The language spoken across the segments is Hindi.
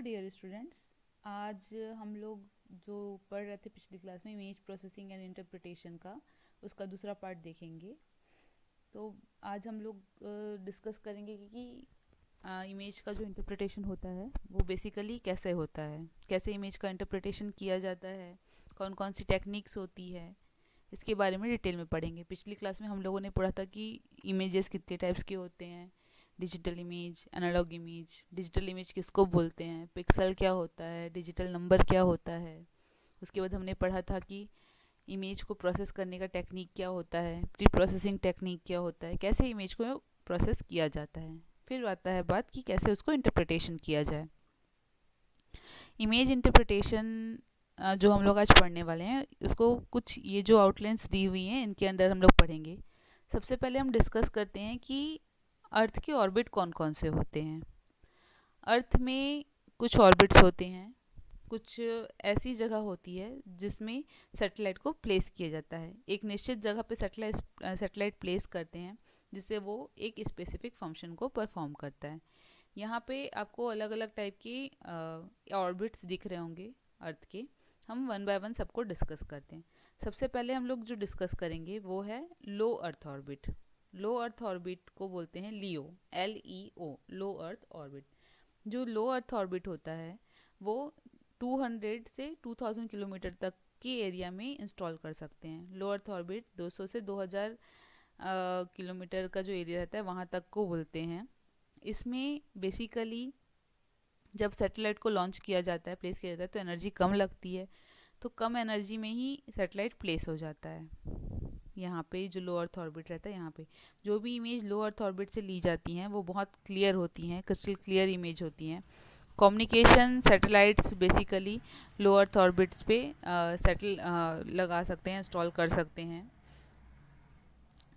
डियर स्टूडेंट्स, आज हम लोग जो पढ़ रहे थे पिछली क्लास में इमेज प्रोसेसिंग एंड इंटरप्रिटेशन का, उसका दूसरा पार्ट देखेंगे। तो आज हम लोग डिस्कस करेंगे कि इमेज का जो इंटरप्रिटेशन होता है वो बेसिकली कैसे होता है, कैसे इमेज का इंटरप्रिटेशन किया जाता है, कौन कौन सी टेक्निक्स होती है, इसके बारे में डिटेल में पढ़ेंगे। पिछली क्लास में हम लोगों ने पढ़ा था कि इमेजेस कितने टाइप्स के होते हैं, digital image, analogue image. Digital image किसको बोलते हैं, पिक्सल क्या होता है, डिजिटल नंबर क्या होता है। उसके बाद हमने पढ़ा था कि इमेज को प्रोसेस करने का टेक्निक क्या होता है, प्री प्रोसेसिंग टेक्निक क्या होता है, कैसे इमेज को प्रोसेस किया जाता है। फिर आता है बात कि कैसे उसको इंटरप्रिटेशन किया जाए। इमेज इंटरप्रिटेशन जो हम लोग आज पढ़ने वाले हैं, उसको कुछ ये जो आउटलाइंस दी हुई हैं इनके अंदर हम लोग पढ़ेंगे। सबसे पहले हम डिस्कस करते हैं कि अर्थ के ऑर्बिट कौन कौन से होते हैं। अर्थ में कुछ ऑर्बिट्स होते हैं, कुछ ऐसी जगह होती है जिसमें सैटेलाइट को प्लेस किया जाता है। एक निश्चित जगह पे सैटेलाइट प्लेस करते हैं जिससे वो एक स्पेसिफिक फंक्शन को परफॉर्म करता है। यहाँ पे आपको अलग अलग टाइप के ऑर्बिट्स दिख रहे होंगे अर्थ के। हम वन बाय वन सबको डिस्कस करते हैं। सबसे पहले हम लोग जो डिस्कस करेंगे वो है लो अर्थ ऑर्बिट। लो अर्थ ऑर्बिट को बोलते हैं लियो, LEO, लो अर्थ ऑर्बिट। जो लो अर्थ ऑर्बिट होता है वो 200 से 2000 किलोमीटर तक के एरिया में इंस्टॉल कर सकते हैं। लो अर्थ ऑर्बिट 200 से 2000 किलोमीटर का जो एरिया रहता है वहाँ तक को बोलते हैं। इसमें बेसिकली जब सैटेलाइट को लॉन्च किया जाता है, प्लेस किया जाता है, तो एनर्जी कम लगती है। तो कम एनर्जी में ही सैटेलाइट प्लेस हो जाता है। यहाँ पे जो लो अर्थ ऑर्बिट रहता है, यहाँ पे जो भी इमेज लो अर्थ ऑर्बिट से ली जाती हैं वो बहुत क्लियर होती हैं, क्रिस्टल क्लियर इमेज होती हैं। कम्युनिकेशन सैटेलाइट्स बेसिकली लो अर्थ ऑर्बिट्स पे लगा सकते हैं, इंस्टॉल कर सकते हैं।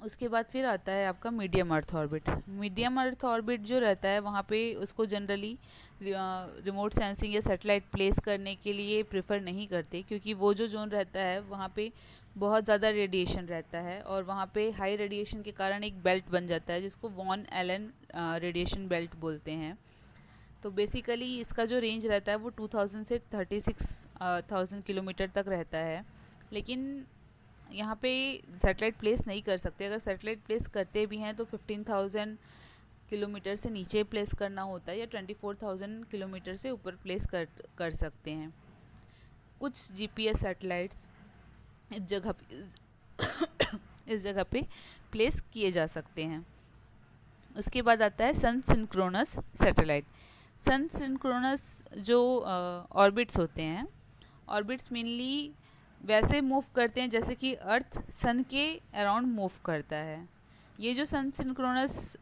उसके बाद फिर आता है आपका medium earth orbit. Medium earth orbit जो रहता है वहाँ पे उसको जनरली रिमोट सेंसिंग या सैटेलाइट प्लेस करने के लिए प्रेफर नहीं करते, क्योंकि वो जो जोन रहता है वहाँ पे बहुत ज़्यादा रेडिएशन रहता है और वहाँ पे हाई रेडिएशन के कारण एक बेल्ट बन जाता है जिसको वॉन एलन रेडिएशन बेल्ट बोलते हैं। तो बेसिकली इसका जो रेंज रहता है वो 2000 से 36,000 किलोमीटर तक रहता है। लेकिन यहाँ पे सैटेलाइट प्लेस नहीं कर सकते। अगर सैटेलाइट प्लेस करते भी हैं तो 15,000 किलोमीटर से नीचे प्लेस करना होता है या 24,000 किलोमीटर से ऊपर प्लेस कर सकते हैं। कुछ GPS सैटेलाइट्स इस जगह इस जगह पे प्लेस किए जा सकते हैं। उसके बाद आता है सन सिंक्रोनस सैटेलाइट। सन सिंक्रोनस जो ऑर्बिट्स होते हैं, ऑर्बिट्स मेनली वैसे मूव करते हैं जैसे कि अर्थ सन के अराउंड मूव करता है। ये जो सन सिंक्रोनस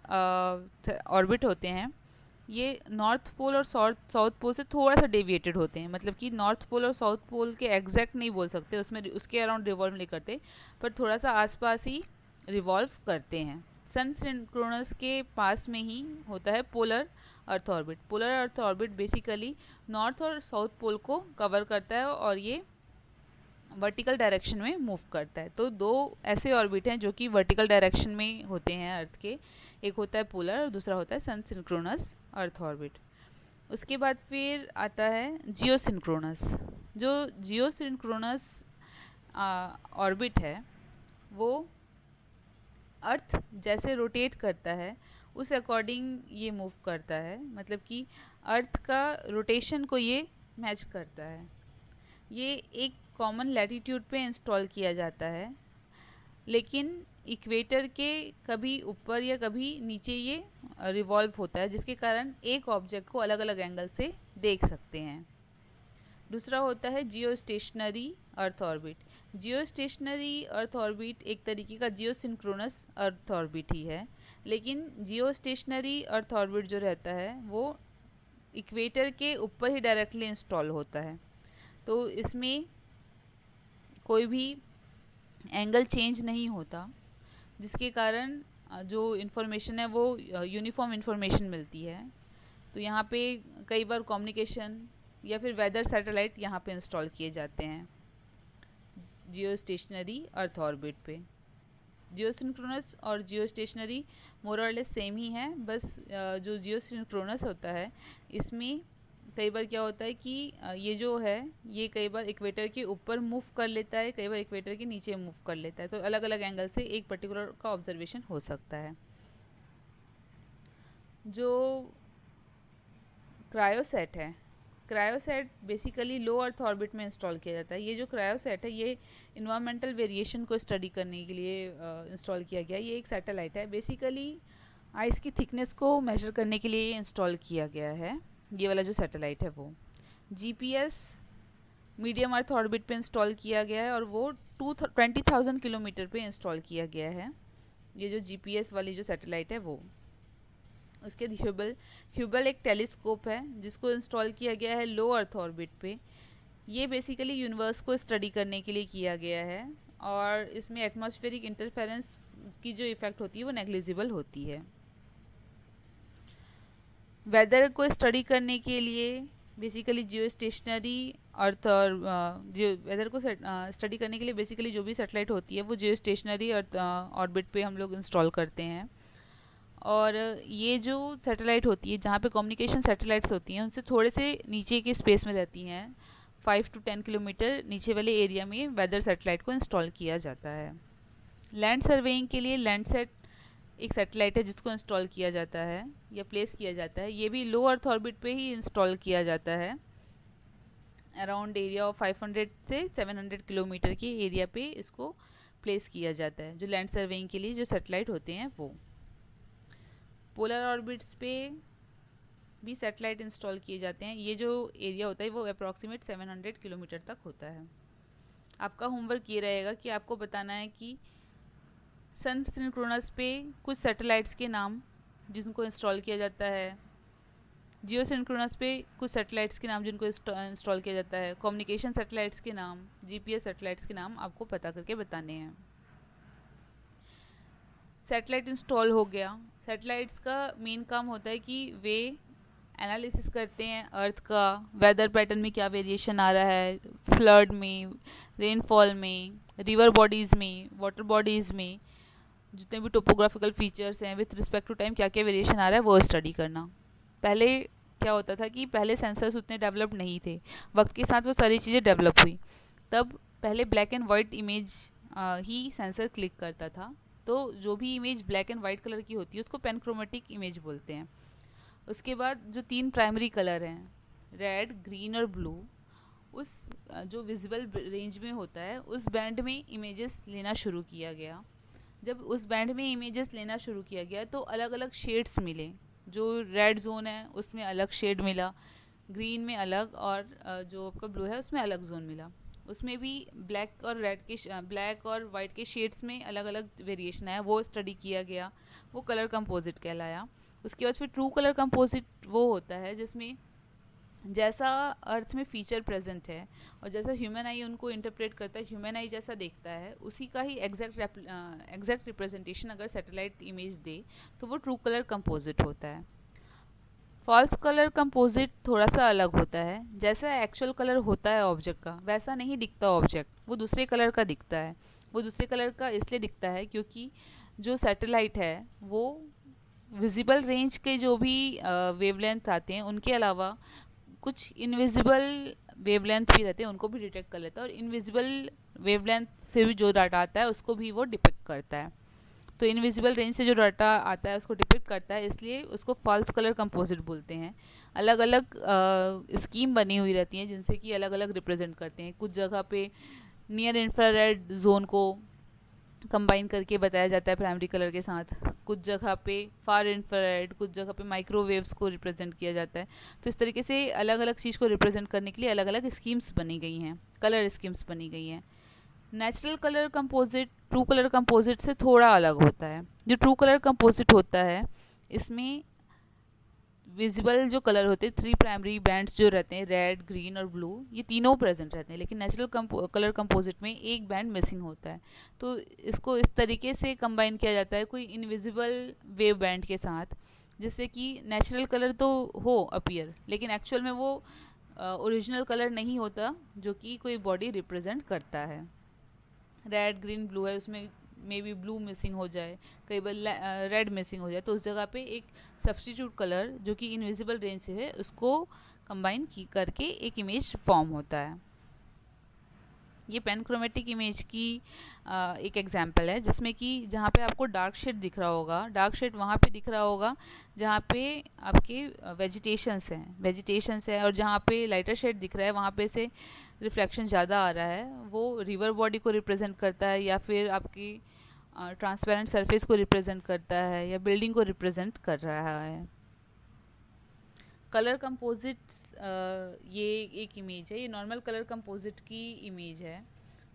ऑर्बिट होते हैं ये नॉर्थ पोल और साउथ पोल से थोड़ा सा डेविएटेड होते हैं। मतलब कि नॉर्थ पोल और साउथ पोल के एग्जैक्ट नहीं बोल सकते, उसमें उसके अराउंड रिवॉल्व नहीं करते, पर थोड़ा सा आसपास ही रिवॉल्व करते हैं। सन सिंक्रोनस के पास में ही होता है polar earth orbit. Polar earth orbit basically north और साउथ पोल को कवर करता है और ये वर्टिकल डायरेक्शन में मूव करता है। तो दो ऐसे ऑर्बिट हैं जो कि वर्टिकल डायरेक्शन में होते हैं अर्थ के। एक होता है पोलर और दूसरा होता है सन सिंक्रोनस अर्थ ऑर्बिट। उसके बाद फिर आता है जियो सिंक्रोनस। जो जियो सिंक्रोनस ऑर्बिट है वो अर्थ जैसे रोटेट करता है उस अकॉर्डिंग ये मूव करता है। मतलब कि अर्थ का रोटेशन को ये मैच करता है। ये एक कॉमन लैटिट्यूड पे इंस्टॉल किया जाता है, लेकिन इक्वेटर के कभी ऊपर या कभी नीचे ये रिवॉल्व होता है, जिसके कारण एक ऑब्जेक्ट को अलग अलग एंगल से देख सकते हैं। दूसरा होता है जियो स्टेशनरी अर्थ ऑर्बिट। जियो स्टेशनरी अर्थ ऑर्बिट एक तरीके का जियो सिंक्रोनस अर्थ ऑर्बिट ही है, लेकिन जियो स्टेशनरी अर्थ ऑर्बिट जो रहता है वो इक्वेटर के ऊपर ही डायरेक्टली इंस्टॉल होता है। तो इसमें कोई भी एंगल चेंज नहीं होता, जिसके कारण जो इन्फॉर्मेशन है वो यूनिफॉर्म इन्फॉर्मेशन मिलती है। तो यहाँ पे कई बार कम्युनिकेशन या फिर वेदर सैटेलाइट यहाँ पे इंस्टॉल किए जाते हैं जियो स्टेशनरी अर्थ ऑर्बिट पे। जियो सिंक्रोनस और जियो स्टेशनरी मोर और लेस सेम ही है, बस जो जियो सिंक्रोनस होता है इसमें कई बार क्या होता है कि ये जो है ये कई बार इक्वेटर के ऊपर मूव कर लेता है, कई बार इक्वेटर के नीचे मूव कर लेता है, तो अलग अलग एंगल से एक पर्टिकुलर का ऑब्जर्वेशन हो सकता है। जो क्रायोसेट है, क्रायोसेट बेसिकली लो अर्थ ऑर्बिट में इंस्टॉल किया जाता है। ये जो क्रायोसेट है ये इन्वायरमेंटल वेरिएशन को स्टडी करने के लिए इंस्टॉल किया गया। ये एक सैटेलाइट है, बेसिकली आइस की थिकनेस को मेजर करने के लिए इंस्टॉल किया गया है। ये वाला जो सैटेलाइट है वो जीपीएस मीडियम अर्थ ऑर्बिट पे इंस्टॉल किया गया है और वो 20,000 किलोमीटर पे इंस्टॉल किया गया है। ये जो जीपीएस वाली जो सैटेलाइट है वो, उसके ह्यूबल ह्यूबल एक टेलीस्कोप है जिसको इंस्टॉल किया गया है लो अर्थ ऑर्बिट पे। ये बेसिकली यूनिवर्स को स्टडी करने के लिए किया गया है और इसमें एटमॉस्फेरिक इंटरफेरेंस की जो इफ़ेक्ट होती है वो नेग्लिजिबल होती है। वेदर को स्टडी करने के लिए बेसिकली जियो स्टेशनरी अर्थ और जो वेदर को स्टडी करने के लिए बेसिकली जो भी सैटेलाइट होती है वो जियो स्टेशनरी अर्थ ऑर्बिट पे हम लोग इंस्टॉल करते हैं। और ये जो सैटेलाइट होती है जहाँ पे कम्युनिकेशन सैटेलाइट्स होती हैं उनसे थोड़े से नीचे के स्पेस में रहती हैं, 5 to 10 किलोमीटर नीचे वाले एरिया में वेदर सैटेलाइट को इंस्टॉल किया जाता है। लैंड सर्वेइंग के लिए लैंडसेट एक सैटेलाइट है जिसको इंस्टॉल किया जाता है या प्लेस किया जाता है। ये भी लो अर्थ ऑर्बिट पे ही इंस्टॉल किया जाता है। अराउंड एरिया ऑफ 500 से 700 किलोमीटर के एरिया पे इसको प्लेस किया जाता है, जो लैंड सर्वेइंग के लिए जो सैटेलाइट होते हैं वो। पोलर ऑर्बिट्स पे भी सैटेलाइट इंस्टॉल किए जाते हैं। ये जो एरिया होता है वो अप्रॉक्सीमेट 700 किलोमीटर तक होता है। आपका होमवर्क ये रहेगा कि आपको बताना है कि सन सिंक्रोनस पे कुछ सैटेलाइट्स के नाम जिनको इंस्टॉल किया जाता है, जियो सिंक्रोनस पे कुछ सैटेलाइट्स के नाम जिनको इंस्टॉल किया जाता है, कम्युनिकेशन सैटेलाइट्स के नाम, जीपीएस सैटेलाइट्स के नाम आपको पता करके बताने हैं। सैटेलाइट इंस्टॉल हो गया। सैटेलाइट्स का मेन काम होता है कि वे एनालिसिस करते हैं अर्थ का, वेदर पैटर्न में क्या वेरिएशन आ रहा है, फ्लड में, रेनफॉल में, रिवर बॉडीज़ में, वाटर बॉडीज़ में जितने भी टोपोग्राफिकल फीचर्स हैं विथ रिस्पेक्ट टू टाइम क्या क्या वेरिएशन आ रहा है वो स्टडी करना। पहले क्या होता था कि पहले सेंसर्स उतने डेवलप नहीं थे, वक्त के साथ वो सारी चीज़ें डेवलप हुई। तब पहले black and white image he sensor click करता था, तो जो भी image black and white colour की होती है उसको पेनक्रोमेटिक इमेज बोलते हैं। उसके बाद जो 3 प्राइमरी कलर हैं, रेड, ग्रीन और ब्लू, उस जो विजिबल रेंज में होता है उस बैंड में इमेजेस लेना शुरू किया गया। जब उस बैंड में इमेजेस लेना शुरू किया गया तो अलग अलग शेड्स मिले। जो रेड जोन है उसमें अलग शेड मिला, ग्रीन में अलग, और जो आपका ब्लू है उसमें अलग जोन मिला। उसमें भी ब्लैक और रेड के ब्लैक और वाइट के शेड्स में अलग अलग वेरिएशन आया, वो स्टडी किया गया, वो कलर कंपोजिट कहलाया। उसके बाद फिर ट्रू कलर कंपोजिट वो होता है जिसमें जैसा अर्थ में फीचर प्रेजेंट है और जैसा ह्यूमन आई उनको इंटरप्रेट करता है, ह्यूमन आई जैसा देखता है उसी का ही एग्जैक्ट रिप्रेजेंटेशन अगर सैटेलाइट इमेज दे तो वो ट्रू कलर कंपोजिट होता है। फॉल्स कलर कंपोजिट थोड़ा सा अलग होता है। जैसा एक्चुअल कलर होता है ऑब्जेक्ट का वैसा नहीं दिखता ऑब्जेक्ट, वो दूसरे कलर का दिखता है। वो दूसरे कलर का इसलिए दिखता है क्योंकि जो सैटेलाइट है वो विजिबल रेंज के जो भी वेवलेंथ आते हैं उनके अलावा कुछ इनविजिबल वेवलेंथ भी रहते हैं, उनको भी डिटेक्ट कर लेता है, और इनविजिबल वेवलेंथ से भी जो डाटा आता है उसको भी वो डिपिक्ट करता है। तो इनविजिबल रेंज से जो डाटा आता है उसको डिपिक्ट करता है, इसलिए उसको फॉल्स कलर कंपोजिट बोलते हैं। अलग अलग स्कीम बनी हुई रहती हैं जिनसे कि अलग अलग रिप्रेजेंट करते हैं। कुछ जगह पे नियर इंफ्रारेड जोन को कंबाइन करके बताया जाता है प्राइमरी कलर के साथ, कुछ जगह पे फार इंफ्रारेड, कुछ जगह पे माइक्रोवेव्स को रिप्रेजेंट किया जाता है। तो इस तरीके से अलग अलग चीज़ को रिप्रेजेंट करने के लिए अलग अलग स्कीम्स बनी गई हैं, कलर स्कीम्स बनी गई हैं। Natural colour composite true colour composite से थोड़ा अलग होता है। जो ट्रू कलर कंपोजिट होता है इसमें विजिबल जो कलर होते हैं 3 प्राइमरी बैंड्स जो रहते हैं, रेड, ग्रीन और ब्लू, ये तीनों प्रेजेंट रहते हैं, लेकिन नेचुरल कलर कंपोजिट में एक बैंड मिसिंग होता है। तो इसको इस तरीके से कंबाइन किया जाता है कोई इनविजिबल वेव बैंड के साथ, जिससे कि नेचुरल कलर तो हो अपीयर लेकिन एक्चुअल में वो ओरिजिनल कलर नहीं होता जो कि कोई बॉडी रिप्रेजेंट करता है। रेड, ग्रीन, ब्लू है, उसमें मे बी ब्लू मिसिंग हो जाए, कई बार रेड मिसिंग हो जाए, तो उस जगह पे एक सब्स्टिट्यूट कलर जो कि इनविजिबल रेंज से है उसको कंबाइन की करके एक इमेज फॉर्म होता है। ये पेनक्रोमेटिक इमेज की एक एग्जांपल है, जिसमें कि जहाँ पे आपको डार्क शेड दिख रहा होगा, डार्क शेड वहाँ पे दिख रहा होगा जहाँ पे आपके वेजिटेशंस है, और जहाँ पे लाइटर शेड दिख रहा है वहाँ पे से रिफ्लेक्शन ज़्यादा आ रहा है, वो रिवर बॉडी को रिप्रेजेंट करता है, या फिर आपकी ट्रांसपेरेंट सरफेस को रिप्रेजेंट करता है, या बिल्डिंग को रिप्रेजेंट कर रहा है। कलर कंपोजिट, ये एक इमेज है, ये normal colour composite key image है,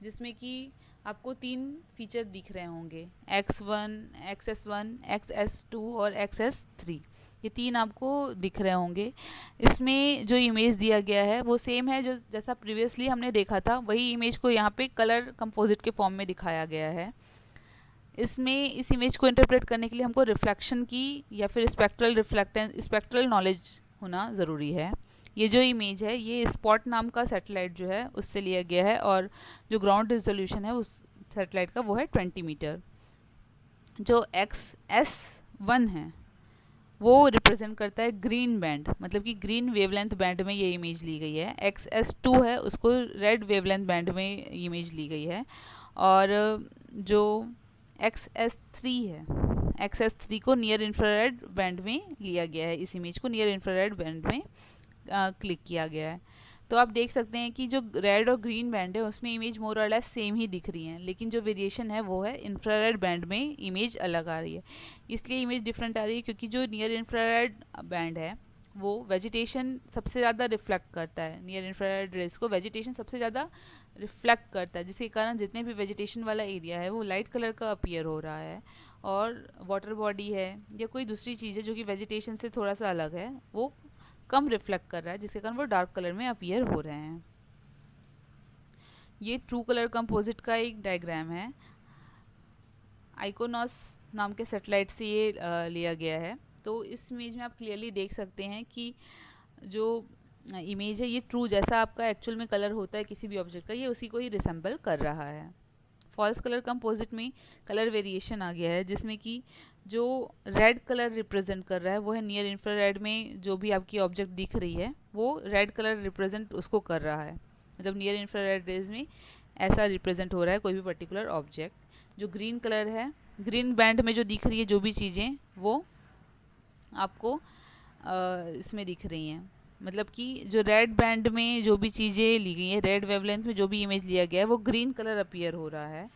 जिसमें कि आपको 3 फीचर दिख रहे होंगे, X1, XS1, XS2 और XS3। ये 3 आपको दिख रहे होंगे। इसमें जो इमेज दिया गया है वो सेम है जो जैसा प्रीवियसली हमने देखा था, वही इमेज को यहाँ पे कलर कंपोजिट के फॉर्म में दिखाया गया है। इसमें इस इमेज को इंटरप्रेट करने के लिए हमको रिफ्लेक्शन की या फिर स्पेक्ट्रल नॉलेज होना ज़रूरी है। ये जो इमेज है ये स्पॉट नाम का सैटेलाइट जो है उससे लिया गया है, और जो ग्राउंड रिजोल्यूशन है उस सैटेलाइट का वो है 20 मीटर। जो XS1 है वो रिप्रेजेंट करता है ग्रीन बैंड, मतलब कि ग्रीन वेवलेंथ बैंड में ये इमेज ली गई है। XS2 है, उसको रेड वेवलेंथ बैंड में इमेज ली गई है। और जो XS3 है, XS3 को नियर इंफ्रारेड बैंड में लिया गया है, इस इमेज को नियर इंफ्रारेड बैंड में क्लिक किया गया है। तो आप देख सकते हैं कि जो रेड और ग्रीन बैंड है उसमें इमेज मोर और लेस सेम ही दिख रही है, लेकिन जो वेरिएशन है वो है इंफ्रारेड बैंड में इमेज अलग आ रही है। इसलिए इमेज डिफरेंट आ रही है क्योंकि जो नियर इंफ्रारेड बैंड है वो वेजिटेशन सबसे ज़्यादा रिफ्लेक्ट करता है, नियर इंफ्रारेड रेज को वेजिटेशन सबसे ज़्यादा रिफ्लेक्ट करता है, जिसके कारण जितने भी वेजिटेशन वाला एरिया है वो लाइट कलर का अपीयर हो रहा है। और वाटर बॉडी है या कोई दूसरी चीज़ है जो कि वेजिटेशन से थोड़ा सा अलग है, वो कम रिफ्लेक्ट कर रहा है, जिसके कारण वो डार्क कलर में अपीयर हो रहे हैं। ये ट्रू कलर कंपोजिट का एक डायग्राम है। आइकोनॉस नाम के सैटेलाइट से ये लिया गया है। तो इस इमेज में आप क्लियरली देख सकते हैं कि जो इमेज है ये ट्रू जैसा आपका एक्चुअल में कलर होता है किसी भी ऑब्जेक्ट का, ये उसी को ही रिसेंबल कर रहा है। फॉल्स कलर कंपोजिट में कलर वेरिएशन आ गया है, जिसमें कि जो रेड कलर रिप्रेजेंट कर रहा है वो है नियर इंफ्रारेड में जो भी आपकी ऑब्जेक्ट दिख रही है वो रेड कलर रिप्रेजेंट उसको कर रहा है, मतलब नियर इंफ्रारेड रेज में ऐसा रिप्रेजेंट हो रहा है कोई भी पर्टिकुलर ऑब्जेक्ट। जो ग्रीन कलर है, ग्रीन बैंड में जो दिख रही है जो भी चीज़ें वो आपको इसमें दिख रही हैं, मतलब कि जो रेड बैंड में जो भी चीज़ें ली गई हैं, रेड वेवलेंथ में जो भी इमेज लिया गया है वो ग्रीन कलर अपीयर हो रहा है,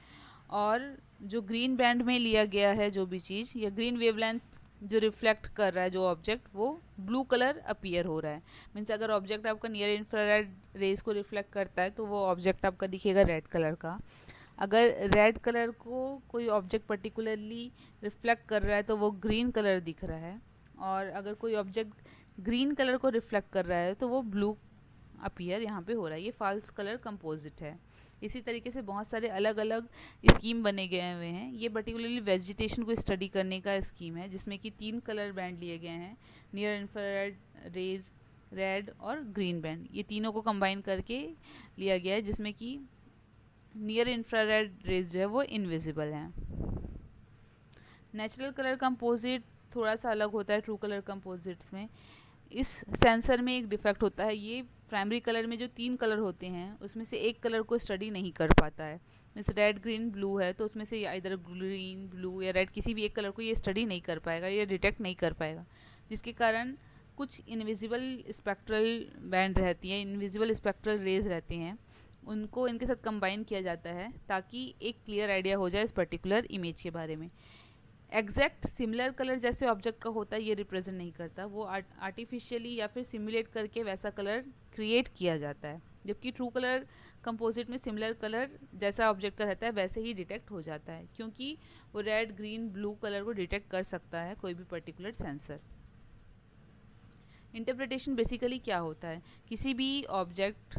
और जो ग्रीन बैंड में लिया गया है जो भी चीज़ या ग्रीन वेवलेंथ जो रिफ्लेक्ट कर रहा है जो ऑब्जेक्ट वो ब्लू कलर अपीयर हो रहा है। मीन्स अगर ऑब्जेक्ट आपका नियर इंफ्रारेड रेज को रिफ्लेक्ट करता है तो वो ऑब्जेक्ट आपका दिखेगा रेड कलर का। अगर रेड कलर को कोई ऑब्जेक्ट पर्टिकुलरली रिफ्लेक्ट कर रहा है तो वो ग्रीन कलर दिख रहा है, और अगर कोई ऑब्जेक्ट ग्रीन कलर को रिफ्लेक्ट कर रहा है तो वो ब्लू अपीयर यहाँ पे हो रहा है। ये फॉल्स कलर कंपोजिट है। इसी तरीके से बहुत सारे अलग अलग स्कीम बने गए हुए हैं। ये पर्टिकुलरली वेजिटेशन को स्टडी करने का स्कीम है, जिसमें कि 3 कलर बैंड लिए गए हैं, नियर इंफ्रारेड रेज, रेड और ग्रीन बैंड। ये तीनों को कंबाइन करके लिया गया है, जिसमें कि नियर इंफ्रारेड रेज जो है वो इनविजिबल है। नेचुरल कलर कंपोजिट थोड़ा सा अलग होता है ट्रू कलर कंपोजिट्स में। इस सेंसर में एक डिफेक्ट होता है, ये प्राइमरी कलर में जो 3 कलर होते हैं उसमें से एक कलर को स्टडी नहीं कर पाता है। मीन्स रेड ग्रीन ब्लू है तो उसमें से इधर ग्रीन ब्लू या रेड किसी भी एक कलर को ये स्टडी नहीं कर पाएगा, ये डिटेक्ट नहीं कर पाएगा, जिसके कारण कुछ इनविजिबल स्पेक्ट्रल बैंड रहती है, इनविजिबल स्पेक्ट्रल रेज रहते हैं, उनको इनके साथ कंबाइन किया जाता है ताकि एक क्लियर आइडिया हो जाए इस पर्टिकुलर इमेज के बारे में। एग्जैक्ट सिमिलर कलर जैसे ऑब्जेक्ट का होता है ये रिप्रेजेंट नहीं करता, वो आर्टिफिशियली या फिर सिमुलेट करके वैसा कलर क्रिएट किया जाता है, जबकि ट्रू कलर कंपोजिट में सिमिलर कलर जैसा ऑब्जेक्ट का रहता है वैसे ही डिटेक्ट हो जाता है, क्योंकि वो रेड ग्रीन ब्लू कलर को डिटेक्ट कर सकता है कोई भी पर्टिकुलर सेंसर। इंटरप्रिटेशन बेसिकली क्या होता है, किसी भी ऑब्जेक्ट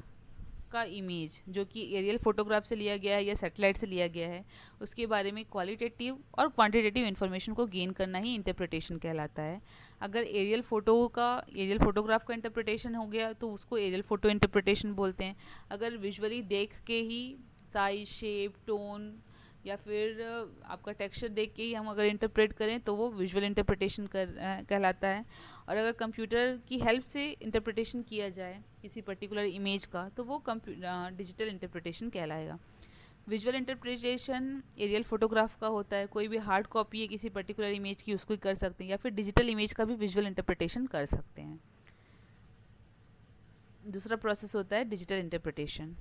का इमेज जो कि एरियल फोटोग्राफ से लिया गया है या सैटेलाइट से लिया गया है उसके बारे में क्वालिटेटिव और क्वांटिटेटिव इन्फॉर्मेशन को गेन करना ही इंटरप्रिटेशन कहलाता है। अगर एरियल फोटोग्राफ का इंटरप्रिटेशन हो गया तो उसको एरियल फोटो इंटरप्रिटेशन बोलते हैं। अगर विजुअली देख के ही साइज शेप टोन या फिर आपका टेक्सचर देख के ही हम अगर इंटरप्रेट करें तो वो विजुअल इंटरप्रिटेशन कहलाता है। और अगर कंप्यूटर की हेल्प से इंटरप्रिटेशन किया जाए किसी पर्टिकुलर इमेज का तो वो डिजिटल इंटरप्रिटेशन कहलाएगा। विजुअल इंटरप्रिटेशन एरियल फोटोग्राफ का होता है, कोई भी हार्ड कॉपी है किसी पर्टिकुलर इमेज की उसको कर सकते हैं, या फिर डिजिटल इमेज का भी विजुअल इंटरप्रिटेशन कर सकते हैं। दूसरा प्रोसेस होता है डिजिटल इंटरप्रिटेशन।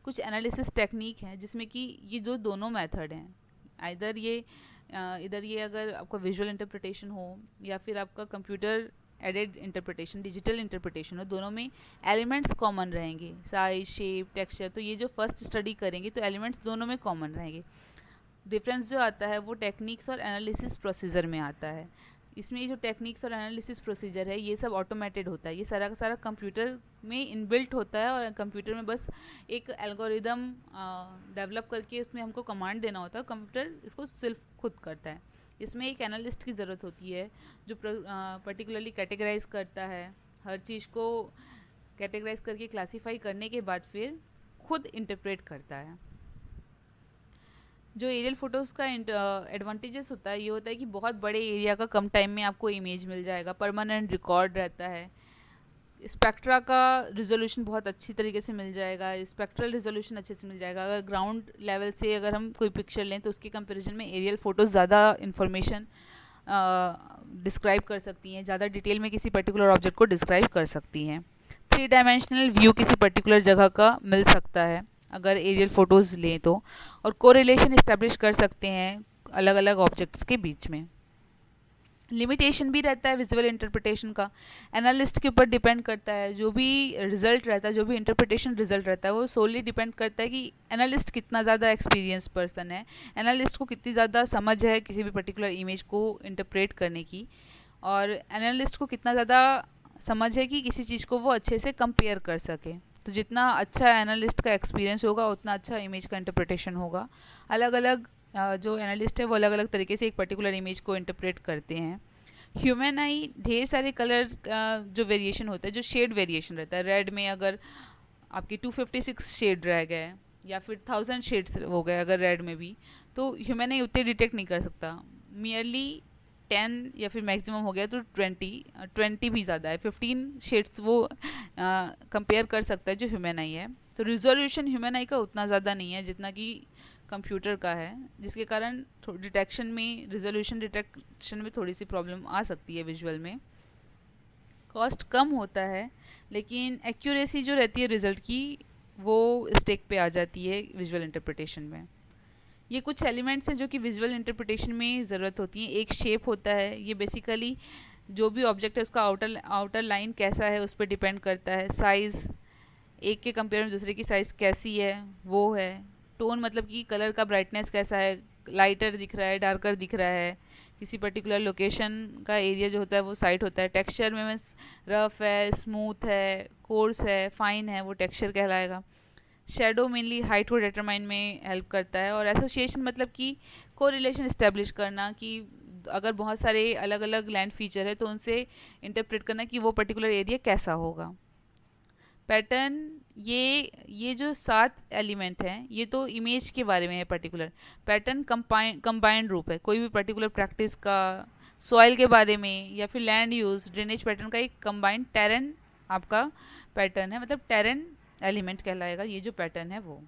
कुछ एनालिसिस टेक्निक है जिसमें कि ये जो दोनों मेथड हैं, इधर ये अगर आपका विजुअल इंटरप्रिटेशन हो या फिर आपका computer aided interpretation digital interpretation हो, दोनों में एलिमेंट्स कॉमन रहेंगे, साइज शेप टेक्सचर। तो ये जो फर्स्ट स्टडी करेंगे तो एलिमेंट्स दोनों में कॉमन रहेंगे। डिफरेंस जो आता है वो टेक्निक्स और एनालिसिस प्रोसीजर में आता है। इसमें जो टेक्निक्स और एनालिसिस प्रोसीजर है ये सब ऑटोमेटेड होता है, ये सारा का सारा कंप्यूटर में इनबिल्ट होता है और कंप्यूटर में बस एक एल्गोरिदम डेवलप करके उसमें हमको कमांड देना होता है, कंप्यूटर इसको सिर्फ खुद करता है। इसमें एक एनालिस्ट की ज़रूरत होती है जो पर्टिकुलरली कैटेगराइज करता है, हर चीज़ को कैटेगराइज करके क्लासीफाई करने के बाद फिर खुद इंटरप्रेट करता है। जो एरियल फोटोज़ का एडवांटेजेस होता है ये होता है कि बहुत बड़े एरिया का कम टाइम में आपको इमेज मिल जाएगा, परमानेंट रिकॉर्ड रहता है, स्पेक्ट्रा का रिजोल्यूशन बहुत अच्छी तरीके से मिल जाएगा, स्पेक्ट्रल रिजोल्यूशन अच्छे से मिल जाएगा। अगर ग्राउंड लेवल से अगर हम कोई पिक्चर लें तो उसके कंपैरिजन में एरियल फ़ोटोज़ ज़्यादा इन्फॉर्मेशन डिस्क्राइब कर सकती हैं, ज़्यादा डिटेल में किसी पर्टिकुलर ऑब्जेक्ट को डिस्क्राइब कर सकती हैं। 3 डायमेंशनल व्यू किसी पर्टिकुलर जगह का मिल सकता है अगर एरियल फ़ोटोज़ लें तो, और कोरिलेशन इस्टेब्लिश कर सकते हैं अलग अलग ऑब्जेक्ट्स के बीच में। लिमिटेशन भी रहता है विजुअल इंटरप्रिटेशन का, एनालिस्ट के ऊपर डिपेंड करता है। जो भी रिजल्ट रहता है, जो भी इंटरप्रिटेशन रिजल्ट रहता है वो सोली डिपेंड करता है कि एनालिस्ट कितना ज़्यादा एक्सपीरियंस पर्सन है, एनालिस्ट को कितनी ज़्यादा समझ है किसी भी पर्टिकुलर इमेज को इंटरप्रेट करने की, और एनालिस्ट को कितना ज़्यादा समझ है कि किसी चीज़ को वो अच्छे से कंपेयर कर सके। तो जितना अच्छा एनालिस्ट का एक्सपीरियंस होगा उतना अच्छा इमेज का इंटरप्रिटेशन होगा। अलग अलग जो एनालिस्ट है वो अलग अलग तरीके से एक पर्टिकुलर इमेज को इंटरप्रेट करते हैं। ह्यूमन आई ढेर सारे कलर जो वेरिएशन होता है, जो शेड वेरिएशन रहता है, रेड में अगर आपके 256 शेड रह गए या फिर 1000 शेड्स हो गए अगर रेड में भी, तो ह्यूमन आई उतने डिटेक्ट नहीं कर सकता। मियरली 10 या फिर मैक्सिमम हो गया तो 20 भी ज़्यादा है, 15 शेड्स वो कंपेयर कर सकता है जो ह्यूमन आई है। तो रिजोल्यूशन ह्यूमन आई का उतना ज़्यादा नहीं है जितना कि कंप्यूटर का है, जिसके कारण डिटेक्शन में रिजोल्यूशन डिटेक्शन में थोड़ी सी प्रॉब्लम आ सकती है विजुअल में। कॉस्ट कम होता है लेकिन एक्यूरेसी जो रहती है रिजल्ट की वो स्टेक पे आ जाती है विजुअल इंटरप्रिटेशन में। ये कुछ एलिमेंट्स हैं जो कि विजुअल इंटरप्रिटेशन में ज़रूरत होती है। एक शेप होता है, ये बेसिकली जो भी ऑब्जेक्ट है उसका आउटर लाइन कैसा है उस पर डिपेंड करता है। साइज़, एक के कंपेयर में दूसरे की साइज़ कैसी है वो है। टोन मतलब कि कलर का ब्राइटनेस कैसा है, लाइटर दिख रहा है डार्कर दिख रहा है, किसी पर्टिकुलर लोकेशन का एरिया जो होता है वो साइट होता है। टेक्सचर में मीन्स रफ है, स्मूथ है, कोर्स है, फाइन है, वो टेक्सचर कहलाएगा। शेडो मेनली हाइट को डिटरमाइन में हेल्प करता है। और एसोसिएशन मतलब कि कोरिलेशन इस्टेब्लिश करना, कि अगर बहुत सारे अलग अलग लैंड फीचर है तो उनसे इंटरप्रेट करना कि वो पर्टिकुलर एरिया कैसा होगा। पैटर्न, ये जो 7 एलिमेंट हैं ये तो इमेज के बारे में है पर्टिकुलर। पैटर्न कंबाइंड रूप है कोई भी पर्टिकुलर प्रैक्टिस का, सॉइल के बारे में या फिर लैंड यूज ड्रेनेज पैटर्न का एक कंबाइंड टेरेन आपका पैटर्न है, मतलब टेरेन एलिमेंट कहलाएगा ये जो पैटर्न है वो।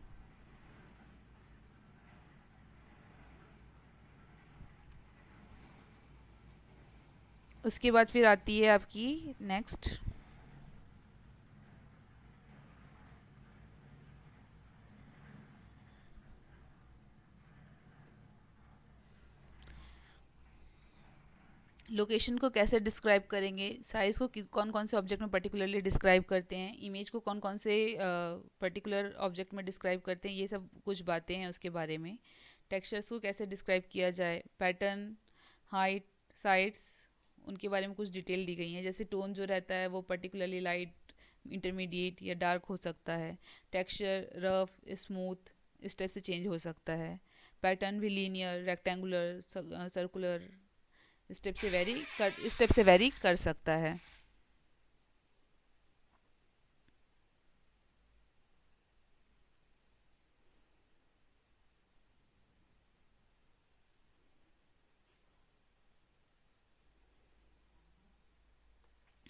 उसके बाद फिर आती है आपकी नेक्स्ट लोकेशन को कैसे डिस्क्राइब करेंगे, साइज़ को कौन कौन से ऑब्जेक्ट में पर्टिकुलरली डिस्क्राइब करते हैं, इमेज को कौन कौन से पर्टिकुलर ऑब्जेक्ट में डिस्क्राइब करते हैं, ये सब कुछ बातें हैं उसके बारे में। टेक्सचर्स को कैसे डिस्क्राइब किया जाए, पैटर्न, हाइट, साइड्स, उनके बारे में कुछ डिटेल दी गई हैं। जैसे टोन जो रहता है वो पर्टिकुलरली लाइट, इंटरमीडिएट या डार्क हो सकता है। टेक्सचर रफ, स्मूथ, इस टाइप से चेंज हो सकता है। पैटर्न भी लीनियर, रेक्टेंगुलर, सर्कुलर, स्टेप से वेरी कर सकता है।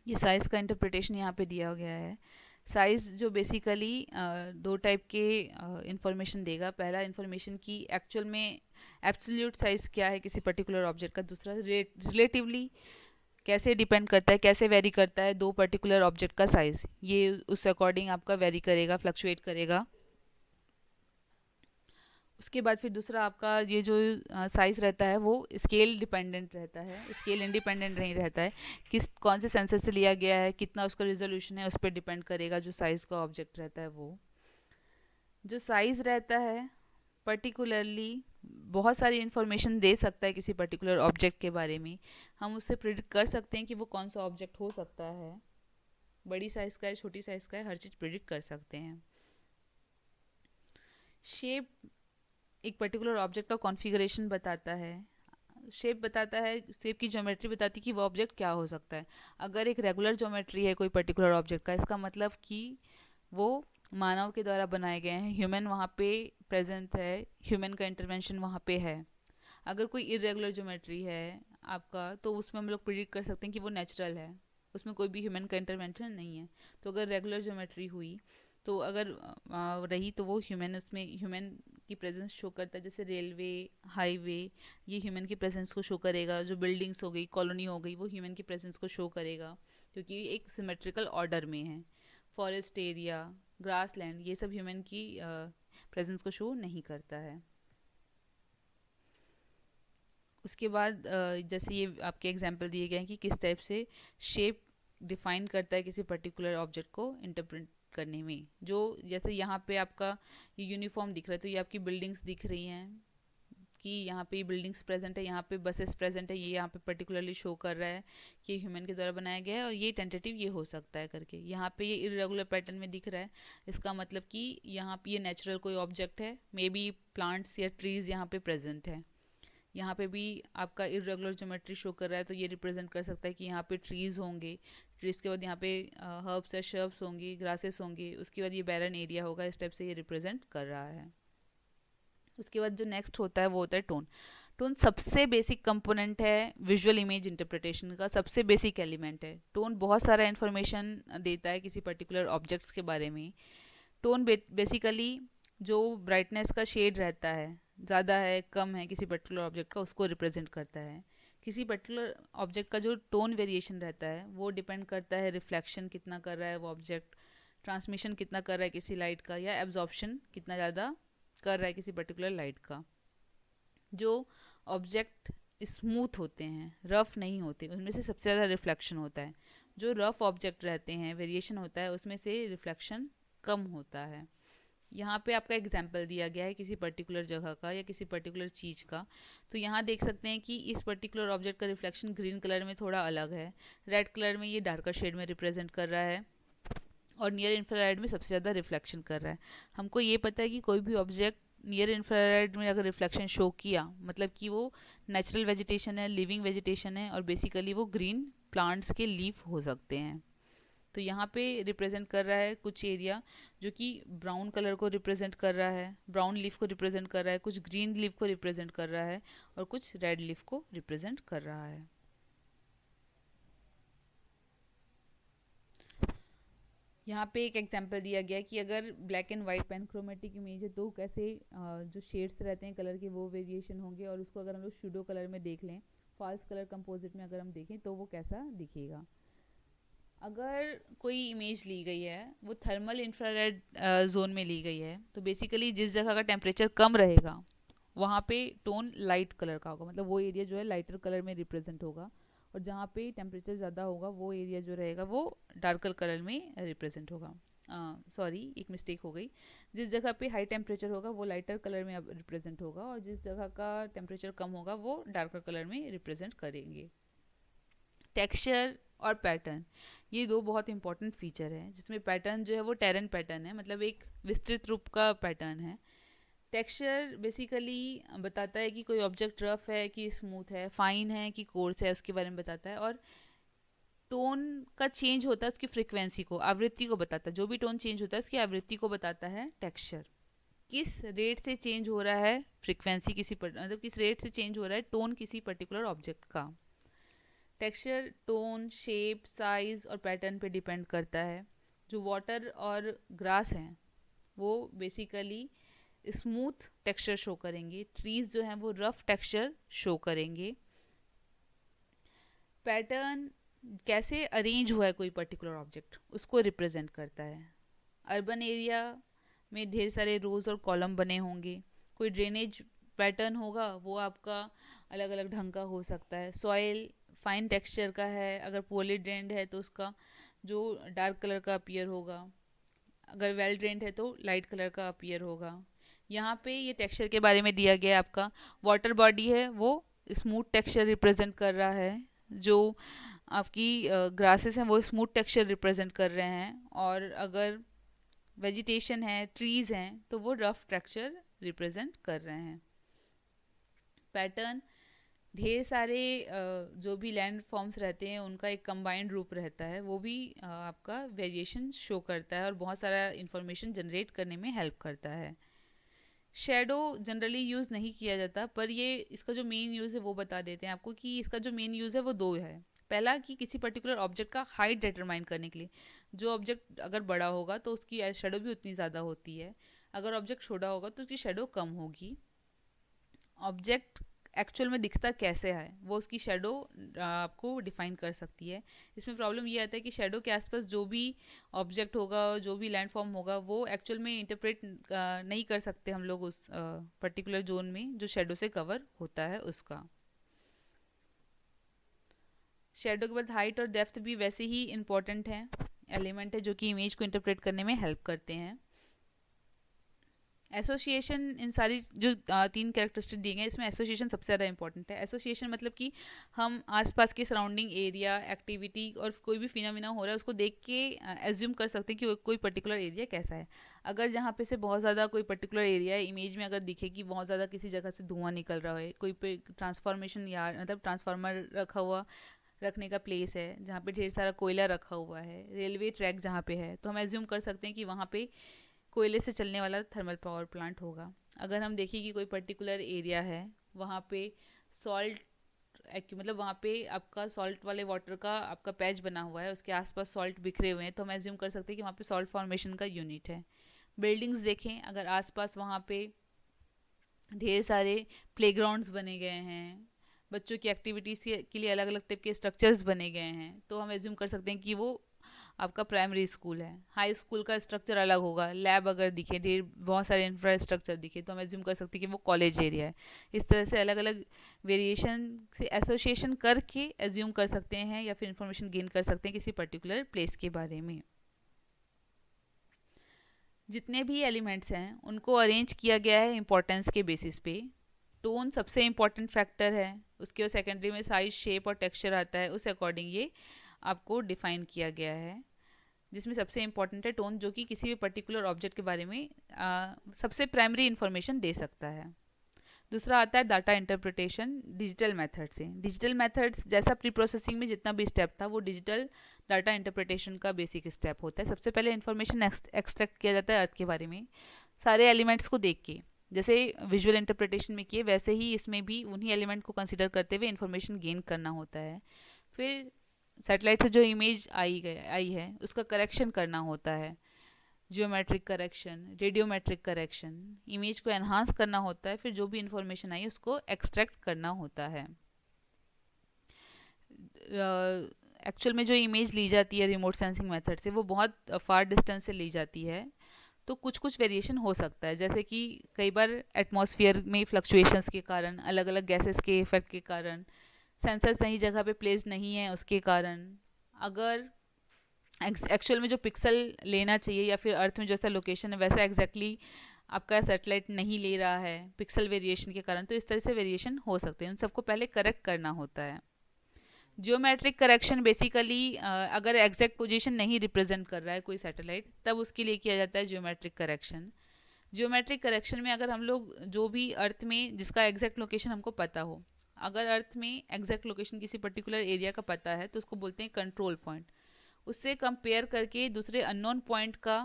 ये साइज़ का इंटरप्रिटेशन यहाँ पे दिया गया है। साइज़ जो बेसिकली दो टाइप के इंफॉर्मेशन देगा। पहला इंफॉर्मेशन की एक्चुअल में एब्सोल्यूट साइज़ क्या है किसी पर्टिकुलर ऑब्जेक्ट का, दूसरा रिलेटिवली कैसे डिपेंड करता है, कैसे वेरी करता है दो पर्टिकुलर ऑब्जेक्ट का साइज़, ये उस अकॉर्डिंग आपका वेरी करेगा, फ्लक्चुएट करेगा। उसके बाद फिर दूसरा आपका ये जो साइज़ रहता है वो स्केल डिपेंडेंट रहता है, स्केल इंडिपेंडेंट नहीं रहता है। किस कौन से सेंसर से लिया गया है, कितना उसका रिजोल्यूशन है, उस पर डिपेंड करेगा जो साइज़ का ऑब्जेक्ट रहता है वो। जो साइज़ रहता है पर्टिकुलरली बहुत सारी इन्फॉर्मेशन दे सकता है किसी पर्टिकुलर ऑब्जेक्ट के बारे में। हम उससे प्रिडिक्ट कर सकते हैं कि वो कौन सा ऑब्जेक्ट हो सकता है, बड़ी साइज़ का है, छोटी साइज़ का है, हर चीज़ प्रिडिक्ट कर सकते हैं। शेप एक पर्टिकुलर ऑब्जेक्ट का कॉन्फ़िगरेशन बताता है, शेप बताता है, शेप की ज्योमेट्री बताती है कि वो ऑब्जेक्ट क्या हो सकता है। अगर एक रेगुलर ज्योमेट्री है कोई पर्टिकुलर ऑब्जेक्ट का, इसका मतलब कि वो मानव के द्वारा बनाए गए हैं, ह्यूमन वहाँ पे प्रेजेंट है, ह्यूमन का इंटरवेंशन वहाँ पे है। अगर कोई इरेगुलर ज्योमेट्री है आपका, तो उसमें हम लोग प्रिडिक्ट कर सकते हैं कि वो नेचुरल है, उसमें कोई भी ह्यूमन का इंटरवेंशन नहीं है। तो अगर रेगुलर ज्योमेट्री हुई, तो अगर रही तो वो ह्यूमन, उसमें ह्यूमन की प्रेजेंस शो करता है। जैसे रेलवे, हाईवे, ये ह्यूमन की प्रेजेंस को शो करेगा। जो बिल्डिंग्स हो गई, कॉलोनी हो गई, वो ह्यूमन की प्रेजेंस को शो करेगा क्योंकि एक सिमेट्रिकल ऑर्डर में है। फॉरेस्ट एरिया, ग्रास लैंड, ये सब ह्यूमन की प्रेजेंस को शो नहीं करता है। उसके बाद जैसे ये आपके एग्जांपल दिए गए हैं कि किस टाइप से शेप डिफाइन करता है किसी पर्टिकुलर ऑब्जेक्ट को इंटरप्रेट करने में। जो जैसे यहाँ पे आपका ये यूनिफॉर्म दिख रहा है, तो ये आपकी बिल्डिंग्स दिख रही हैं कि यहाँ पे बिल्डिंग्स प्रेजेंट है, यहाँ पे बसेस प्रेजेंट है, ये यहाँ पे पर्टिकुलरली शो कर रहा है कि ह्यूमन के द्वारा बनाया गया है और ये टेंटेटिव ये हो सकता है करके। यहाँ पे ये इरेगुलर पैटर्न में दिख रहा है, इसका मतलब कि यहाँ पे ये नेचुरल कोई ऑब्जेक्ट है, मे बी प्लांट्स या ट्रीज यहाँ पे प्रेजेंट है। यहाँ पे भी आपका इरेगुलर ज्योमेट्री शो कर रहा है, तो ये रिप्रेजेंट कर सकता है कि यहाँ पे ट्रीज होंगे, ट्रीज के बाद यहाँ पे हर्ब्स या शर्ब्स होंगी, ग्रासेस होंगी, उसके बाद ये बैरन एरिया होगा। इस टाइप से ये रिप्रेजेंट कर रहा है। उसके बाद जो नेक्स्ट होता है वो होता है टोन। टोन सबसे बेसिक कंपोनेंट है विजुअल इमेज इंटरप्रिटेशन का, सबसे बेसिक एलिमेंट है। टोन बहुत सारा इन्फॉर्मेशन देता है किसी पर्टिकुलर ऑब्जेक्ट्स के बारे में। टोन बेसिकली जो ब्राइटनेस का शेड रहता है, ज़्यादा है कम है किसी पर्टिकुलर ऑब्जेक्ट का, उसको रिप्रेजेंट करता है। किसी पर्टिकुलर ऑब्जेक्ट का जो टोन वेरिएशन रहता है वो डिपेंड करता है रिफ्लेक्शन कितना कर रहा है वो ऑब्जेक्ट, ट्रांसमिशन कितना कर रहा है किसी लाइट का, या एब्जॉर्प्शन कितना ज़्यादा कर रहा है किसी पर्टिकुलर लाइट का। जो ऑब्जेक्ट स्मूथ होते हैं, रफ नहीं होते, उनमें से सबसे ज़्यादा रिफ्लेक्शन होता है। जो रफ ऑब्जेक्ट रहते हैं, वेरिएशन होता है, उसमें से रिफ्लेक्शन कम होता है। यहाँ पे आपका एग्जाम्पल दिया गया है किसी पर्टिकुलर जगह का या किसी पर्टिकुलर चीज़ का। तो यहाँ देख सकते हैं कि इस पर्टिकुलर ऑब्जेक्ट का रिफ्लेक्शन ग्रीन कलर में थोड़ा अलग है, रेड कलर में ये डार्कर शेड में रिप्रेजेंट कर रहा है, और नियर इंफ्रारेड में सबसे ज़्यादा रिफ्लेक्शन कर रहा है। हमको ये पता है कि कोई भी ऑब्जेक्ट नियर इंफ्रारेड में अगर रिफ्लेक्शन शो किया, मतलब कि वो नेचुरल वेजिटेशन है, लिविंग वेजिटेशन है, और बेसिकली वो ग्रीन प्लांट्स के लीफ हो सकते हैं। तो यहाँ पे रिप्रेजेंट कर रहा है कुछ एरिया जो कि ब्राउन कलर को रिप्रेजेंट कर रहा है, ब्राउन लीफ को रिप्रेजेंट कर रहा है, कुछ ग्रीन लीफ को रिप्रेजेंट कर रहा है, और कुछ रेड लीफ को रिप्रेजेंट कर रहा है। यहाँ पे एक एग्जांपल दिया गया है कि अगर black and white panchromatic image है तो कैसे जो शेड्स रहते हैं कलर के वो वेरिएशन होंगे, और उसको अगर हम लोग शूडो कलर में देख लें, फॉल्स कलर कंपोजिट में अगर हम देखें तो वो कैसा दिखेगा। अगर कोई इमेज ली गई है वो थर्मल इंफ्रारेड जोन में ली गई है, तो बेसिकली जिस जगह का टेम्परेचर कम रहेगा वहाँ पे टोन लाइट कलर का होगा, मतलब वो एरिया जो है लाइटर कलर में रिप्रेजेंट होगा, और जहाँ पे टेम्परेचर ज़्यादा होगा वो एरिया जो रहेगा वो डार्कर कलर में रिप्रेजेंट होगा। सॉरी, एक मिस्टेक हो गई। जिस जगह पे हाई टेम्परेचर होगा वो लाइटर कलर में रिप्रेजेंट होगा, और जिस जगह का टेम्परेचर कम होगा वो डार्कर कलर में रिप्रेजेंट करेंगे। टेक्सचर और पैटर्न, ये दो बहुत इंपॉर्टेंट फीचर है, जिसमें पैटर्न जो है वो टेरन पैटर्न है, मतलब एक विस्तृत रूप का पैटर्न है। टेक्सचर बेसिकली बताता है कि कोई ऑब्जेक्ट रफ है कि स्मूथ है, फाइन है कि कोर्स है, उसके बारे में बताता है। और टोन का चेंज होता है उसकी फ्रिक्वेंसी को, आवृत्ति को बताता है। जो भी टोन चेंज होता है उसकी आवृत्ति को बताता है टेक्सचर। किस रेट से चेंज हो रहा है फ्रिक्वेंसी, मतलब किस रेट से चेंज हो रहा है टोन किसी पर्टिकुलर ऑब्जेक्ट का। टेक्सचर टोन, शेप, साइज और पैटर्न पे डिपेंड करता है। जो वाटर और ग्रास हैं वो बेसिकली स्मूथ टेक्सचर शो करेंगे, ट्रीज जो हैं वो रफ टेक्सचर शो करेंगे। पैटर्न कैसे अरेंज हुआ है कोई पर्टिकुलर ऑब्जेक्ट उसको रिप्रेजेंट करता है। अर्बन एरिया में ढेर सारे रोज और कॉलम बने होंगे, कोई ड्रेनेज पैटर्न होगा वो आपका अलग अलग ढंग का हो सकता है। सॉइल फाइन टेक्सचर का है, अगर पोअरली ड्रेन्ड है तो उसका जो डार्क कलर का अपीयर होगा, अगर वेल ड्रेन्ड है तो लाइट कलर का अपीयर होगा। यहाँ पे ये टेक्सचर के बारे में दिया गया है आपका। वाटर बॉडी है वो स्मूथ टेक्सचर रिप्रेजेंट कर रहा है, जो आपकी ग्रासेस हैं वो स्मूथ टेक्सचर रिप्रेजेंट कर रहे हैं, और अगर वेजिटेशन है, ट्रीज हैं, तो वो रफ टेक्सचर रिप्रेजेंट कर रहे हैं। पैटर्न ढेर सारे जो भी लैंड फॉर्म्स रहते हैं उनका एक कंबाइंड रूप रहता है, वो भी आपका वेरिएशन शो करता है और बहुत सारा इंफॉर्मेशन जनरेट करने में हेल्प करता है। शेडो जनरली यूज़ नहीं किया जाता, पर ये इसका जो मेन यूज़ है वो बता देते हैं आपको कि इसका जो मेन यूज़ है वो दो है। पहला कि किसी पर्टिकुलर ऑब्जेक्ट का हाइट डिटरमाइन करने के लिए। जो ऑब्जेक्ट अगर बड़ा होगा तो उसकी शेडो भी उतनी ज़्यादा होती है, अगर ऑब्जेक्ट छोटा होगा तो उसकी शेडो कम होगी। ऑब्जेक्ट एक्चुअल में दिखता कैसे है वो उसकी शेडो आपको डिफाइन कर सकती है। इसमें प्रॉब्लम ये आता है कि शेडो के आसपास जो भी ऑब्जेक्ट होगा, जो भी लैंडफॉर्म होगा, वो एक्चुअल में इंटरप्रेट नहीं कर सकते हम लोग उस पर्टिकुलर जोन में जो शेडो से कवर होता है उसका। शेडो के बाद हाइट और डेप्थ भी वैसे ही इंपॉर्टेंट है, एलिमेंट है जो कि इमेज को इंटरप्रेट करने में हेल्प करते हैं। एसोसिएशन, इन सारी जो तीन कैरेक्टरिस्टिक दिए गए इसमें एसोसिएशन सबसे ज़्यादा इंपॉर्टेंट है। एसोसिएशन मतलब कि हम आसपास के सराउंडिंग एरिया, एक्टिविटी और कोई भी फिनोमिना हो रहा है उसको देख के एज्यूम कर सकते हैं कि कोई पर्टिकुलर एरिया कैसा है। अगर जहाँ पे से बहुत ज़्यादा कोई पर्टिकुलर एरिया है, इमेज में अगर दिखे कि बहुत ज़्यादा किसी जगह से धुआं निकल रहा है, कोई पे ट्रांसफॉर्मेशन या मतलब ट्रांसफार्मर रखा हुआ रखने का प्लेस है जहाँ पे ढेर सारा कोयला रखा हुआ है, रेलवे ट्रैक जहाँ पे है, तो हम एज्यूम कर सकते हैं कि वहाँ पे कोयले से चलने वाला थर्मल पावर प्लांट होगा। अगर हम देखें कि कोई पर्टिकुलर एरिया है वहाँ पे सॉल्ट मतलब वहाँ पे आपका सॉल्ट वाले वाटर का आपका पैच बना हुआ है, उसके आसपास सॉल्ट बिखरे हुए हैं, तो हम एज्यूम कर सकते हैं कि वहाँ पे सॉल्ट फॉर्मेशन का यूनिट है। बिल्डिंग्स देखें, अगर आसपास वहाँ पे ढेर सारे प्लेग्राउंड्स बने गए हैं, बच्चों की एक्टिविटीज़ के लिए अलग अलग टाइप के स्ट्रक्चर्स बने गए हैं, तो हम एज्यूम कर सकते हैं कि वो आपका प्राइमरी स्कूल है। हाई स्कूल का स्ट्रक्चर अलग होगा, लैब अगर दिखे, ढेर बहुत सारे इंफ्रास्ट्रक्चर दिखे, तो हम एज्यूम कर सकते हैं कि वो कॉलेज एरिया है। इस तरह से अलग अलग वेरिएशन से एसोसिएशन करके एज्यूम कर सकते हैं या फिर इंफॉर्मेशन गेन कर सकते हैं किसी पर्टिकुलर प्लेस के बारे में। जितने भी एलिमेंट्स हैं उनको अरेंज किया गया है इंपॉर्टेंस के बेसिस पे। टोन सबसे इम्पॉर्टेंट फैक्टर है, उसके बाद सेकेंडरी में साइज, शेप और टेक्सचर आता है, उस अकॉर्डिंग ये आपको डिफाइन किया गया है। जिसमें सबसे इम्पॉर्टेंट है टोन, जो कि किसी भी पर्टिकुलर ऑब्जेक्ट के बारे में सबसे प्राइमरी इंफॉर्मेशन दे सकता है। दूसरा आता है डाटा इंटरप्रिटेशन डिजिटल मेथड से। डिजिटल मेथड्स जैसा प्री प्रोसेसिंग में जितना भी स्टेप था वो डिजिटल डाटा इंटरप्रिटेशन का बेसिक स्टेप होता है। सबसे पहले इंफॉर्मेशन एक्सट्रैक्ट किया जाता है अर्थ के बारे में सारे एलिमेंट्स को देख के, जैसे विजुअल इंटरप्रिटेशन में किए वैसे ही इसमें भी उन्हीं एलिमेंट को कंसिडर करते हुए इंफॉर्मेशन गेन करना होता है। फिर सैटेलाइट से जो इमेज आई है उसका करेक्शन करना होता है, geometric correction, radiometric correction, image को एनहांस करना होता है, फिर जो भी इंफॉर्मेशन आई उसको एक्सट्रैक्ट करना होता है। एक्चुअल में जो इमेज ली जाती है रिमोट सेंसिंग मेथड से वो बहुत फार डिस्टेंस से ली जाती है, तो कुछ कुछ वेरिएशन हो सकता है, जैसे कि कई बार एटमॉस्फेयर में फ्लक्चुएशंस के कारण, अलग अलग गैसेस के इफेक्ट के कारण, सेंसर सही जगह पे प्लेस नहीं है उसके कारण, अगर एक्चुअल में जो पिक्सल लेना चाहिए या फिर अर्थ में जैसा लोकेशन है वैसा एग्जैक्टली आपका सैटेलाइट नहीं ले रहा है पिक्सल वेरिएशन के कारण, तो इस तरह से वेरिएशन हो सकते हैं, उन सबको पहले करेक्ट करना होता है। जियोमेट्रिक करेक्शन बेसिकली अगर एग्जैक्ट पोजीशन नहीं रिप्रेजेंट कर रहा है कोई सैटेलाइट तब उसके लिए किया जाता है जियोमेट्रिक करेक्शन। जियोमेट्रिक करेक्शन में अगर हम लोग जो भी अर्थ में जिसका एग्जैक्ट लोकेशन हमको पता हो, अगर अर्थ में एग्जैक्ट लोकेशन किसी पर्टिकुलर एरिया का पता है तो उसको बोलते हैं कंट्रोल पॉइंट। उससे कंपेयर करके दूसरे अननोन पॉइंट का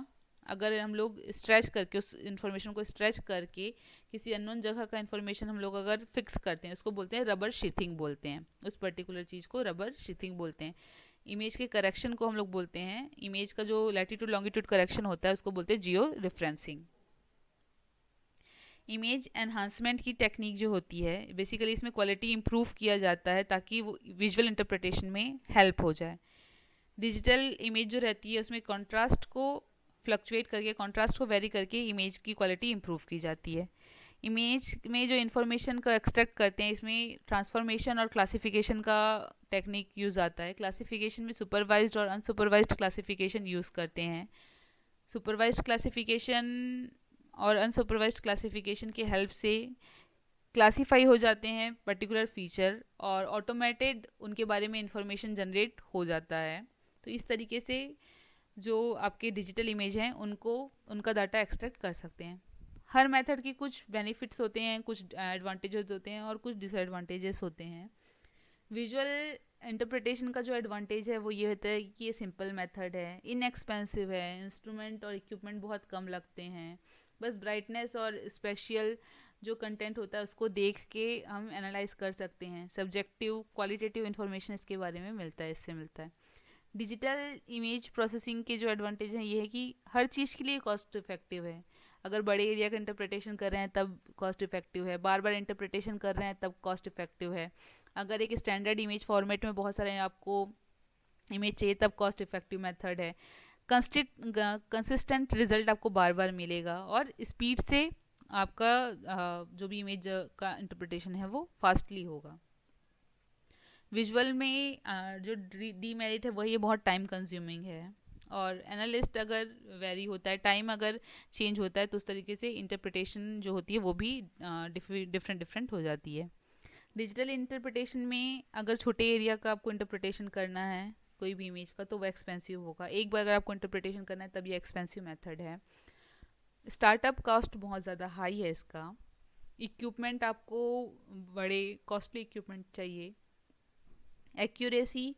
अगर हम लोग स्ट्रेच करके उस इन्फॉर्मेशन को स्ट्रेच करके किसी अननोन जगह का इन्फॉर्मेशन हम लोग अगर फिक्स करते हैं, उसको बोलते हैं रबर शीथिंग बोलते हैं, उस पर्टिकुलर चीज़ को रबर शीथिंग बोलते हैं। इमेज के करेक्शन को हम लोग बोलते हैं, इमेज का जो लैटिट्यूड लॉन्गिट्यूड करेक्शन होता है उसको बोलते हैं जियो रेफरेंसिंग। इमेज एनहांसमेंट की टेक्निक जो होती है, बेसिकली इसमें क्वालिटी इंप्रूव किया जाता है ताकि वो विजुअल इंटरप्रिटेशन में हेल्प हो जाए। डिजिटल इमेज जो रहती है उसमें कॉन्ट्रास्ट को फ्लक्चुएट करके, कॉन्ट्रास्ट को वेरी करके इमेज की क्वालिटी इंप्रूव की जाती है। इमेज में जो इन्फॉर्मेशन को एक्सट्रैक्ट करते हैं, इसमें ट्रांसफॉर्मेशन और क्लासिफिकेशन का टेक्निक यूज़ आता है। क्लासिफिकेशन में सुपरवाइज्ड और अनसुपरवाइज्ड क्लासिफिकेशन यूज़ करते हैं। सुपरवाइज्ड क्लासिफिकेशन और अनसुपरवाइज्ड क्लासिफिकेशन के हेल्प से क्लासीफाई हो जाते हैं पर्टिकुलर फीचर, और ऑटोमेटेड उनके बारे में इंफॉर्मेशन जनरेट हो जाता है। तो इस तरीके से जो आपके डिजिटल इमेज हैं उनको, उनका डाटा एक्सट्रैक्ट कर सकते हैं। हर मेथड की कुछ बेनिफिट्स होते हैं, कुछ एडवांटेजेस होते हैं और कुछ डिसएडवांटेजेस होते हैं। विजुअल इंटरप्रिटेशन का जो एडवांटेज है वो ये होता है कि ये सिंपल मेथड है, इनएक्सपेंसिव है, इंस्ट्रूमेंट और इक्विपमेंट बहुत कम लगते हैं, बस ब्राइटनेस और स्पेशियल जो कंटेंट होता है उसको देख के हम एनालाइज कर सकते हैं। सब्जेक्टिव क्वालिटेटिव इन्फॉर्मेशन इसके बारे में मिलता है, इससे मिलता है। डिजिटल इमेज प्रोसेसिंग के जो एडवांटेज हैं ये है कि हर चीज़ के लिए कॉस्ट इफेक्टिव है। अगर बड़े एरिया का इंटरप्रिटेशन कर रहे हैं तब कॉस्ट इफेक्टिव है, बार बार इंटरप्रिटेशन कर रहे हैं तब कॉस्ट इफेक्टिव है। अगर एक स्टैंडर्ड इमेज फॉर्मेट में बहुत सारे आपको इमेज चाहिए तब कॉस्ट इफेक्टिव मेथड है। कंसिस्टेंट रिजल्ट आपको बार बार मिलेगा और स्पीड से आपका जो भी इमेज का इंटरप्रिटेशन है वो फास्टली होगा। विजुअल में जो डीमेरिट है वही बहुत टाइम कंज्यूमिंग है, और एनालिस्ट अगर वेरी होता है, टाइम अगर चेंज होता है तो उस तरीके से इंटरप्रिटेशन जो होती है वो भी डिफरेंट डिफरेंट हो जाती है। डिजिटल इंटरप्रिटेशन में अगर छोटे एरिया का आपको इंटरप्रिटेशन करना है कोई भी इमेज का तो वो एक्सपेंसिव होगा। एक बार अगर आपको इंटरप्रिटेशन करना है तब ये एक्सपेंसिव मेथड है। स्टार्टअप कॉस्ट बहुत ज़्यादा हाई है इसका। इक्विपमेंट आपको बड़े कॉस्टली इक्विपमेंट चाहिए। एक्यूरेसी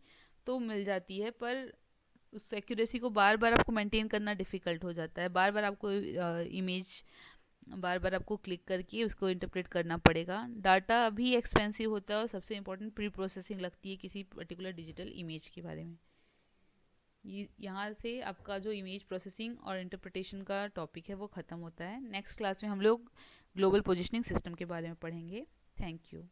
तो मिल जाती है पर उस एक्यूरेसी को बार बार आपको मेंटेन करना डिफ़िकल्ट हो जाता है। बार बार आपको इमेज बार बार आपको क्लिक करके उसको इंटरप्रेट करना पड़ेगा। डाटा भी एक्सपेंसिव होता है और सबसे इम्पोर्टेंट प्री प्रोसेसिंग लगती है किसी पर्टिकुलर डिजिटल इमेज के बारे में। यहाँ से आपका जो इमेज प्रोसेसिंग और इंटरप्रिटेशन का टॉपिक है वो ख़त्म होता है। नेक्स्ट क्लास में हम लोग ग्लोबल पोजिशनिंग सिस्टम के बारे में पढ़ेंगे। Thank you.